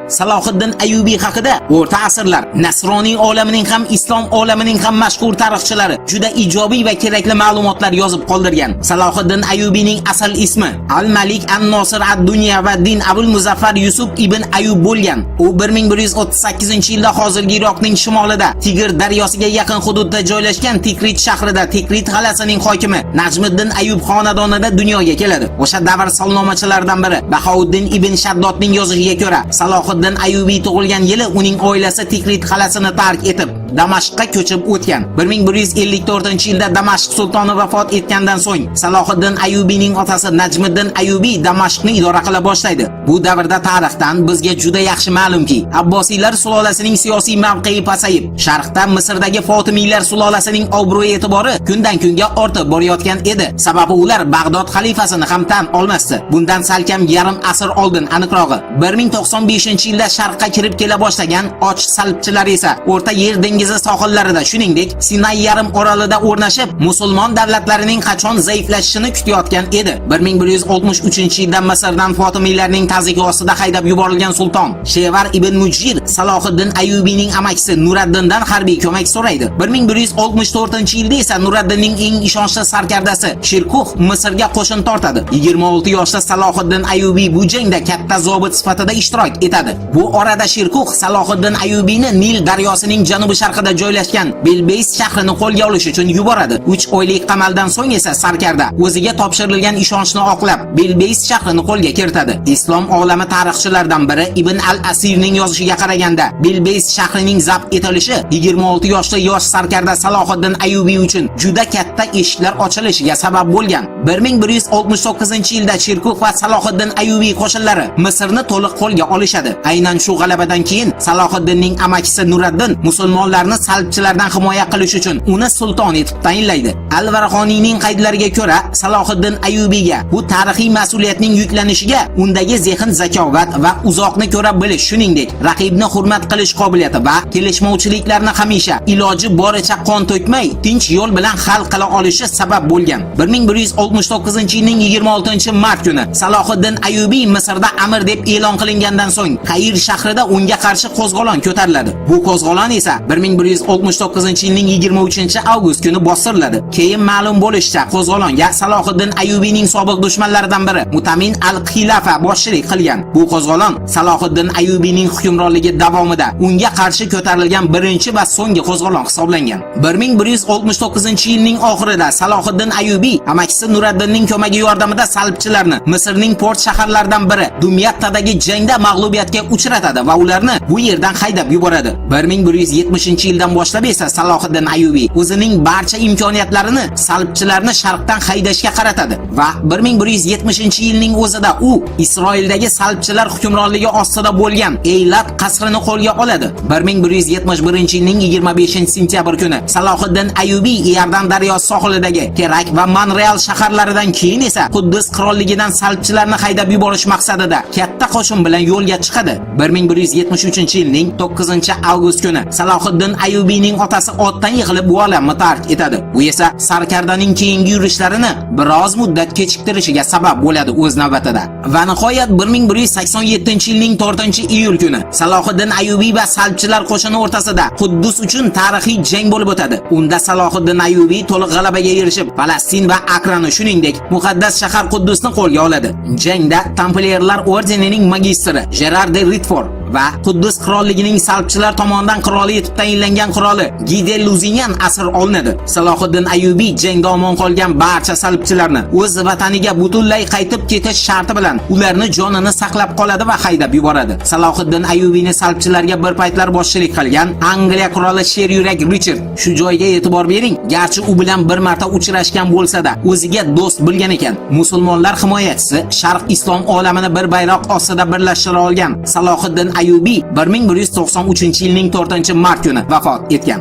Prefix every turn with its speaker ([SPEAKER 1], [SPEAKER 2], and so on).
[SPEAKER 1] Salohiddin Ayyubiy haqida o'rta asrlar Nasroniy olamining ham Islom olamining ham mashhur tarixchilari juda ijobiy va kerakli ma'lumotlar yozib qoldirgan. Salohiddin Ayyubiyning asl ismi Al-Malik An-Nosir Ad-Dunya va Din Abul Muzaffar Yusuf ibn Ayyub bo'lgan. U 1138-yilda hozirgi Iroqning shimolida Tigr daryosiga yaqin hududda joylashgan Tikrit shahrida Tikrit qal'asining hokimi Najmiddin Ayyub xonadonida dunyoga keladi. O'sha davr solnomachilaridan biri Bahouddin ibn Shaddodning yozishiga ko'ra, Salohiddin Ayyubiy tug'ilgan yili uning oilasi Tikrit qal'asini tark etib Damashqqa ko'chib o'tgan. 1154-yilda Damashq sultoni vafot etgandan so'ng Salohiddin Ayyubiyning otasi Najmiddin Ayyubiy Damashqni idora qila boshlaydi. Bu davrda tarixdan bizga juda yaxshi ma'lumki, Abbosiylar sulolasining siyosiy mavqei pasayib, sharqda Misrdagi Fotimiylar sulolasining obro'yi e'tibori kundan kunga ortib borayotgan edi. Sababi ular Bag'dod xalifasini ham tan olmasdi. Bundan salkam yarim asr oldin, aniqrog'i 1095-yilda sharqqa kirib kela boshlagan och salbchilar esa O'rta Yer dengizi sohillarida, shuningdek Sinay yarim orolida o'rnashib, musulmon davlatlarining qachon zaiflashishini kutayotgan edi. 1163-yilda Misrdan Fotimiylarning tazyiqi ostida haydab yuborilgan sulton Shevar ibn Mujir Salohiddin Ayyubiyning amakisi Nuraddindan harbiy ko'mak so'raydi. 1164-yilda esa Nuraddinning eng ishonchli sarkardasi Shirkuh Misrga qo'shin tortadi. 26 yoshda Salohiddin Ayyubiy bu jangda katta zobit sifatida ishtirok etadi. Bu orada Shirkuh Salohiddin Ayyubiyni Nil daryosining janubi sharqida joylashgan Belbeys shahrini qo'lga olish uchun yuboradi. 3 oylik qamaldan so'ng esa sarkarda o'ziga topshirilgan ishonchni oqlab Belbeys shahrini qo'lga kiritadi. Islom olami tarixchilaridan biri Ibn al-Asirning yozishiga qaraganda, Belbeys shahrining zabt etilishi 26 yoshli yosh sarkarda Salohiddin Ayyubiy uchun juda katta eshiklar ochilishiga sabab bo'lgan. 1169-yilda Shirkuh va Salohiddin Ayyubiy qo'shinlari Misrni to'liq qo'lga olishadi. Aynan shu g'alabadan keyin Salohiddinning amakisi Nuraddin musulmonlarni salbchilardan himoya qilish uchun uni sulton etib tayinlaydi. Al-Varaqoniyning qaydlariga ko'ra, Salohiddin Ayyubiyga bu tarixiy mas'uliyatning yuklanishiga undagi zehn zakovat va uzoqni ko'ra bilish, shuningdek raqibni hurmat qilish qobiliyati va kelishmovchiliklarni hamisha iloji boricha qon to'kmay tinch yo'l bilan hal qila olishi sabab bo'lgan. 1169-yilning 26-mart kuni Salohiddin Ayyubiy Misrda amir deb e'lon qilingandan so'ng Qayr shahrida unga qarshi qo'zg'olon ko'tariladi. Bu qo'zg'olon esa 1169-yilning 23-avgust kuni bostiriladi. Keyin ma'lum bo'lishicha, qo'zg'olonga Salohiddin Ayyubiyning sobiq dushmanlaridan biri Mutamin al-Xilafa boshchilik qilgan. Bu qo'zg'olon Salohiddin Ayyubiyning hukmronligi davomida unga qarshi ko'tarilgan birinchi va so'nggi qo'zg'olon hisoblangan. 1169-yilning oxirida Salohiddin Ayyubiy amakisi Nuraddinning ko'magi yordamida salbchilarni Misrning port shaharlaridan biri Dumyattadagi jangda mag'lubiyatga uchratadi va ularni bu yerdan haydab yuboradi. 1170-yildan boshlab esa Salohiddin Ayyubiy o'zining barcha imkoniyatlarini salbchilarni sharqdan haydashga qaratadi va 1170-yilning o'zida u Isroildagi salbchilar hukmronligi ostida bo'lgan Eylat qasrini qo'lga oladi. 1171-yilning 25-sentyabr kuni Salohiddin Ayyubiy Iordan daryosi sohilidagi Kerak va Monreal shaharlaridan keyin esa Quddus qirolligidan salbchilarni haydab yuborish maqsadida katta qo'shin bilan yo'lga chiqadi. 1173-yilning 9-avgust kuni Salohiddin Ayyubiyning otasi otdan yiqilib bu olamni tark etadi. Bu esa sarkardaning keyingi yurishlarini biroz muddat kechiktirishiga sabab bo'ladi o'z navbatida. Va nihoyat 1187-yilning 4-iyul kuni Salohiddin Ayyubiy va salbchilar qo'shini o'rtasida Quddus uchun tarixiy jang bo'lib o'tadi. Unda Salohiddin Ayyubiy to'liq g'alabaga erishib, Falastin va Akrani, shuningdek muqaddas shahar Quddusni qo'lga oladi. Jangda Tamplierlar ordenining magistri Gerard de Ritford va Quddus qirolligining salbchilar tomonidan qiroli etib tayinlangan qiroli Gide Luzinyan asir olinadi. Salohiddin Ayyubiy jangda omon qolgan barcha salbchilarni o'z vataniga butunlay qaytib ketish sharti bilan ularni jonini saqlab qoladi va haydab yuboradi. Salohiddin Ayyubiyni salbchilarga bir paytlar boshchilik qilgan Angliya qiroli Sheryurak Richard shu joyga e'tibor bering, garchi u bilan bir marta uchrashgan bo'lsa-da, o'ziga do'st bilgan ekan. Musulmonlar himoyachisi, Sharq islom olamini bir bayroq ostida birlashtira olgan Salohiddin Ayyubiy 1193-yilning 4-mart kuni vafot etgan.